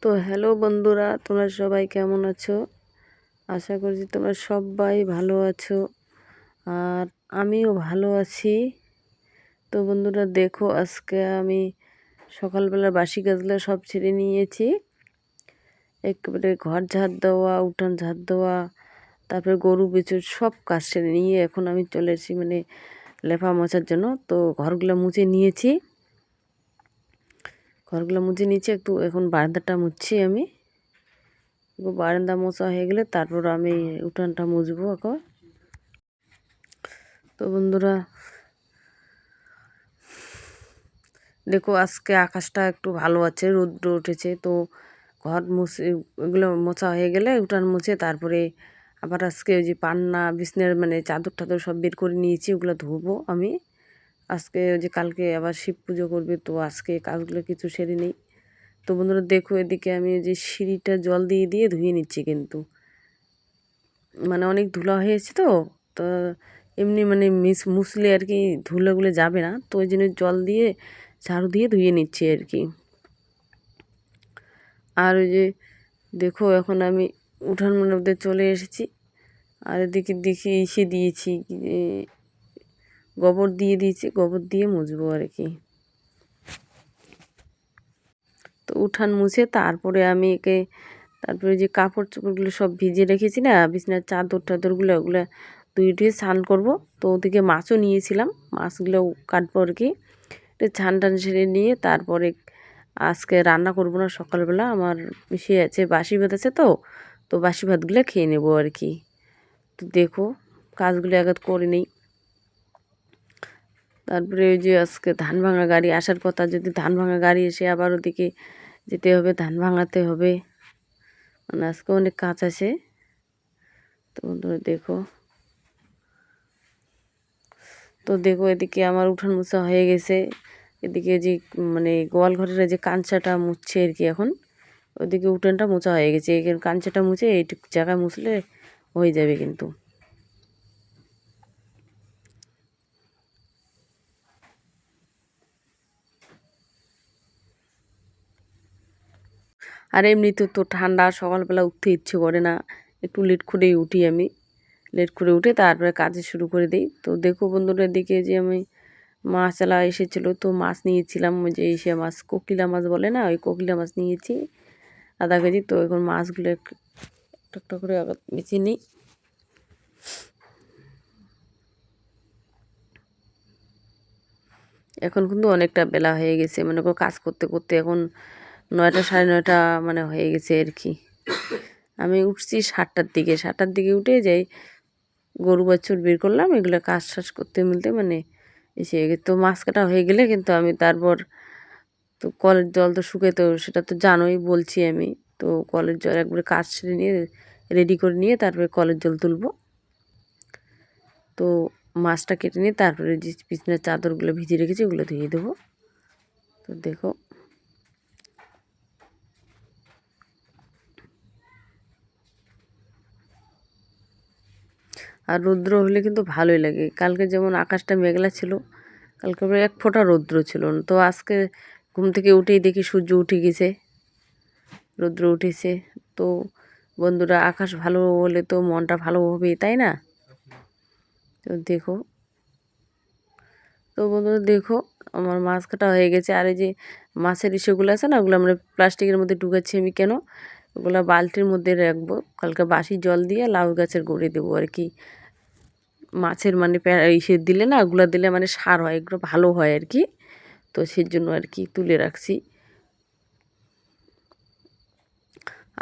তো হ্যালো বন্ধুরা, তোমরা সবাই কেমন আছো? আশা করছি তোমরা সবাই ভালো আছো, আর আমিও ভালো আছি। তো বন্ধুরা দেখো, আজকে আমি সকালবেলা বাসি কাজগুলো সব ছেড়ে নিয়েছি। একেবারে ঘর ঝাড় দেওয়া, উঠান ঝাড় দেওয়া, তারপরে গরু বেচুর সব কাজ সেরে নিয়ে এখন আমি চলে এসেছি লেপা মোছার জন্য। তো ঘরগুলো মুছে নিয়েছি, একটু এখন বারান্দাটা মুছছি আমি। বারান্দা মোছা হয়ে গেলে তারপর আমি উঠানটা মুছবো এখন। তো বন্ধুরা দেখো, আজকে আকাশটা একটু ভালো আছে, রৌদ্র উঠেছে। তো ঘর মুছে এগুলো মোছা হয়ে গেলে উঠান মুছে তারপরে আবার আজকে ওই যে পান্না বিছনার চাদর টাদর সব বের করে নিয়েছি, ওগুলো ধুবো আমি আজকে। ওই যে কালকে আবার শিব পুজো করবে, তো আজকে কাজগুলো কিছু সেরে নেই। তো বন্ধুরা দেখো, এদিকে আমি যে সিঁড়িটা জল দিয়ে দিয়ে ধুয়ে নিচ্ছি, কিন্তু অনেক ধুলা হয়েছে। তো এমনি মুছলে আর কি ধুলোগুলো যাবে না, তো ওই জন্য জল দিয়ে ঝাড়ু দিয়ে ধুয়ে নিচ্ছি আর কি। আর ওই যে দেখো, এখন আমি উঠান মধ্যে চলে এসেছি, আর এদিকে দেখে এসে দিয়েছি, গোবর দিয়ে দিয়েছি, গোবর দিয়ে মুছবো আর কি। তো উঠান মুছে তারপরে আমি তারপরে যে কাপড় চোপড়গুলো সব ভিজিয়ে রেখেছি না, বিছনার চাদর টাদরগুলো, ওগুলো ধুয়ে স্নান করবো। তো ওদিকে মাছও নিয়েছিলাম, মাছগুলো কাটবো আর কি। ছান টান সেরে নিয়ে তারপরে আজকে রান্না করব না, সকালবেলা আমার মিশিয়ে আছে বাসি ভাত আছে, তো বাসি ভাতগুলো খেয়ে নেবো আর কি। তো দেখো, কাজগুলো আগে করে নেই। তারপরে ওই যে আজকে ধান ভাঙা গাড়ি আসার কথা, যদি ধান ভাঙা গাড়ি এসে আবার ওদিকে যেতে হবে, ধান ভাঙাতে হবে, আজকে অনেক কাজ আছে। তো বন্ধুরা দেখো, এদিকে আমার উঠান মোছা হয়ে গেছে। এদিকে যে গোয়াল ঘরের যে কাঞ্চাটা মুছছে আর কি এখন। ওদিকে উঠানটা মোছা হয়ে গেছে, এখানে কাঞ্চাটা মুছে এইটুকু জায়গায় মুছলে হয়ে যাবে কিন্তু। আর এমনিতে তো ঠান্ডা, সকালবেলা উঠতে ইচ্ছে করে না, একটু লেট করেই উঠি আমি। লেট করে উঠে তারপরে কাজে শুরু করে দিই। তো দেখো বন্ধুরা, দিকে যে আমি মাছওয়ালা এসেছিলো, তো মাছ নিয়েছিলাম, ওই যে এসে মাছ, কোকিলা মাছ বলে না, ওই কোকিলা মাছ নিয়েছি আধা কেজি। তো এখন মাছগুলো একটা করে বেছে নিই। এখন কিন্তু অনেকটা বেলা হয়ে গেছে, কাজ করতে করতে এখন 9টা 9:30 হয়ে গেছে আর কি। আমি উঠছি 7টার দিকে, উঠে যাই, গরু বাছুর বের করলাম, এগুলো কাজ টাজ করতে মিলতে এসে গেছে। তো মাছ কাটা হয়ে গেলে কিন্তু আমি তারপর, তো কলের জল তো শুকে, তো সেটা তো জানোই, বলছি আমি। তো কলের জল একবারে কাজ সেরে নিয়ে রেডি করে নিয়ে তারপরে কলের জল তুলবো। তো মাছটা কেটে নিয়ে তারপরে যে বিছানার চাদরগুলো ভিজিয়ে রেখেছি ওগুলো ধুয়ে দেবো। তো দেখো, আর রৌদ্র হলে কিন্তু ভালোই লাগে। কালকে যেমন আকাশটা মেঘলা ছিল, কালকে এক ফোঁটা রৌদ্র ছিল না। তো আজকে ঘুম থেকে উঠেই দেখি সূর্য উঠে গেছে, রৌদ্র উঠেছে। তো বন্ধুরা, আকাশ ভালো হলে তো মনটা ভালো হবে, তাই না? তো দেখো, তো বন্ধুরা দেখো, আমার মাছ কাটা হয়ে গেছে। আর এই যে মাছের ইসেগুলো আছে না, ওগুলো আমরা প্লাস্টিকের মধ্যে ঢুকাচ্ছি আমি। কেন? ওগুলো বালতির মধ্যে রাখবো, কালকে বাসি জল দিয়ে লাউ গাছের গোড়ে দেবো আর কি। মাছের ইসে দিলে না, ওগুলো দিলে সার হয়, এগুলো ভালো হয় আর কি। তো সেই জন্য আর কি তুলে রাখছি।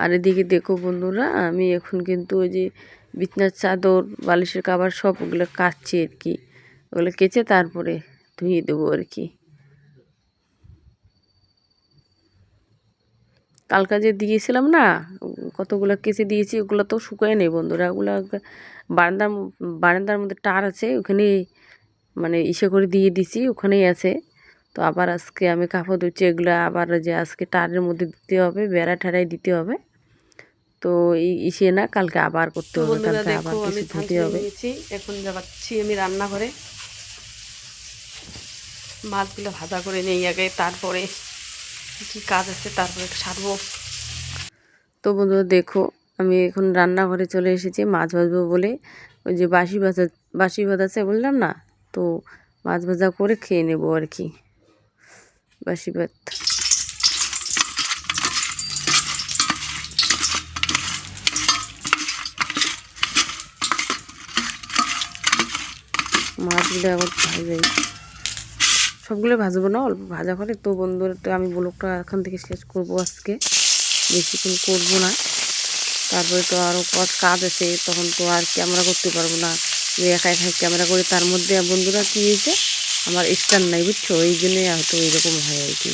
আর এদিকে দেখো বন্ধুরা, আমি এখন কিন্তু ওই যে বিছনার চাদর, বালিশের কাভার সব ওগুলো কাচ্ছি আর কি। ওগুলো কেচে তারপরে ধুয়ে দেবো আর কি। কালকা যে দিয়েছিলাম না, কতগুলো কেচে দিয়েছি, ওগুলো তো শুকায় নেই বন্ধুরা। ওগুলো বারান্দার বারান্দার মধ্যে টার আছে, ওখানে ইসে করে দিয়ে দিছি, ওখানেই আছে। তো আবার আজকে আমি কাপড় ধুচ্ছি, এগুলো আবার যে আজকে টারের মধ্যে দিতে হবে, বেড়া ঠেড়াই দিতে হবে। তো ইসে না, কালকে আবার করতে হবে, কালকে আবার কিছু ধুতে হবে। এখন যাচ্ছি আমি রান্নাঘরে, মাছগুলো ভাজা করে নেই আগে, তারপরে কি কাজ আছে তারপরে সারবো। তো বন্ধুরা দেখো, আমি এখন রান্নাঘরে চলে এসেছি মাছ ভাজবো বলে। ওই যে বাসি ভাত আছে বললাম না, তো মাছ ভাজা করে খেয়ে নেবো আর কি, বাসি ভাত। মাছগুলো এখন ভাজাই, সবগুলো ভাজবো না, অল্প ভাজা করে। তো বন্ধুরা, তো আমি ব্লগটা এখান থেকে শেষ করবো আজকে, বেশিক্ষণ করবো না। তারপরে তো আরও কাজ আছে, তখন তো আর ক্যামেরা করতে পারবো না, যে একা একা ক্যামেরা করে। তার মধ্যে বন্ধুরা কী হয়েছে, আমার স্ট্যান্ড নাই বুঝছো, এই জন্যই হয়তো এরকম হয় আর কি।